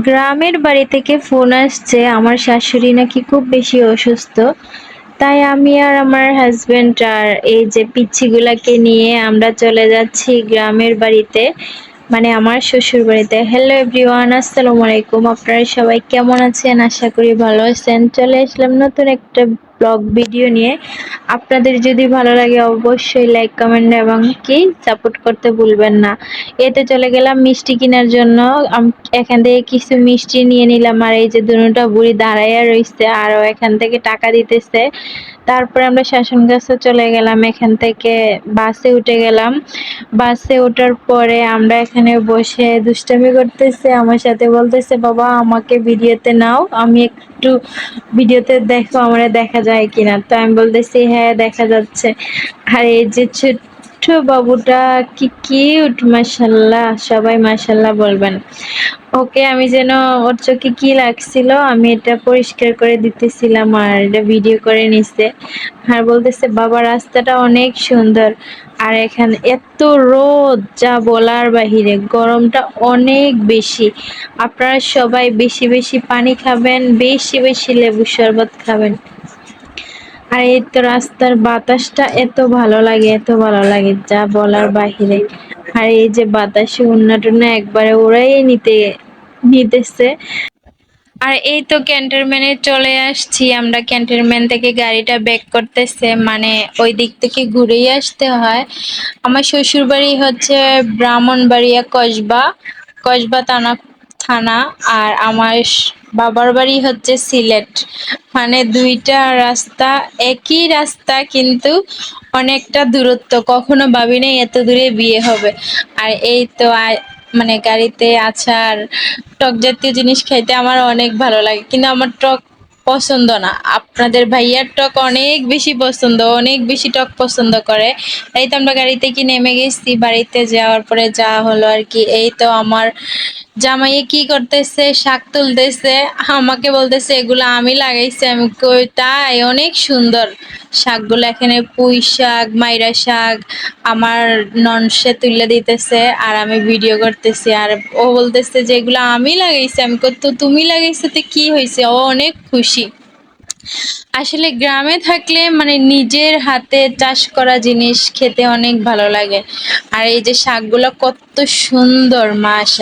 গ্রামের বাড়ি থেকে ফোন আসছে আমার শাশুড়ি নাকি খুব বেশি অসুস্থ। তাই আমি আর আমার হাজবেন্ড আর এই যে পিচ্চিগুলাকে নিয়ে আমরা চলে যাচ্ছি গ্রামের বাড়িতে, মানে আমার শ্বশুর বাড়িতে। হ্যালো এভরিওয়ান, আসসালামু আলাইকুম। আপনারা সবাই কেমন আছেন? আশা করি ভালো আছেন। চলে আসলাম নতুন একটা ব্লগ ভিডিও নিয়ে। আপনাদের যদি ভালো লাগে অবশ্যই লাইক, কমেন্ট এবং কি সাপোর্ট করতে ভুলবেন না। এতে চলে গেলাম মিষ্টি কেনার জন্য। এখান থেকে কিছু মিষ্টি নিয়ে নিলাম, আর এই যে দুটা বুড়ি দাঁড়াইয়া রইছে আর ও এখান থেকে টাকা দিতেছে। তারপরে আমরা শাসন গাছে চলে গেলাম, এখান থেকে বাসে উঠে গেলাম। বাসে ওঠার পরে আমরা এখানে বসে দুষ্টামি করতেছে, আমার সাথে বলতেছে বাবা আমাকে ভিডিওতে নাও, আমি একটু ভিডিওতে দেখো আমার দেখা যায় কিনা। তো আমি বলতেছি হ্যাঁ দেখা যাচ্ছে। আর এই যে ছোট্ট বাবুটা কি কিউট, মাশাল্লাহ, সবাই মাশাল্লাহ বলবেন। ওকে আমি যেন ওর চোখে কি লাগছিল আমি এটা পরিষ্কার করে দিতেছিলাম আর এটা ভিডিও করে নিছে। আর বলতেছে বাবা রাস্তাটা অনেক সুন্দর, আর এখানে এত রোদ যা বলার বাহিরে, গরমটা অনেক বেশি। আপনারা সবাই বেশি বেশি পানি খাবেন, বেশি বেশি লেবু শরবত খাবেন। আর এই তো রাস্তার বাতাসটা এত ভালো লাগে, এত ভালো লাগে যা বলার বাহিরে। আর এই যে বাতাসে উন্নাটুন্না একবারে ওরাই নিতেছে। আর এই তো ক্যান্টনমেন্টে চলে আসছি আমরা। ক্যান্টনমেন্ট থেকে গাড়িটা ব্যাক করতেছে, মানে ওই দিক থেকে ঘুরেই আসতে হয়। আমার শ্বশুর বাড়ি হচ্ছে ব্রাহ্মণবাড়িয়া কসবা, কসবা থানা। আর আমার বাবার বাড়ি হচ্ছে সিলেট। মানে দুইটা রাস্তা, একই রাস্তা কিন্তু অনেকটা দূরত্ব। কখনো ভাবি নাই এত দূরে বিয়ে হবে। আর এই তো মানে গাড়িতে আচার, টক জাতীয় জিনিস খাইতে আমার অনেক ভালো লাগে, কিন্তু আমার টক পছন্দ না। আপনাদের ভাইয়ার টক অনেক বেশি পছন্দ, অনেক বেশি টক পছন্দ করে। এই তো আমরা গাড়ি থেকে নেমে গেছি, বাড়িতে যাওয়ার পরে যা হলো আর কি। এই তো আমার জামাইয়ে কি করতেছে, শাক তুলতেছে, আমাকে বলতেছে এগুলো আমি লাগাইছি। আমি কই তাই? অনেক সুন্দর শাকগুলো। এখানে পুঁই শাক, মাইরা শাক আমার ননসে তুলে দিতেছে আর আমি ভিডিও করতেছি। আর ও বলতেছে যে এগুলো আমি লাগাইছি। আমি কই তো তুমি লাগাইছো তো কি হয়েছে? ও অনেক খুশি। আসলে গ্রামে থাকলে মানে নিজের হাতে চাষ করা জিনিস খেতে অনেক ভালো লাগে। আর এই যে শাকগুলো কত সুন্দর, মাশাআল্লাহ।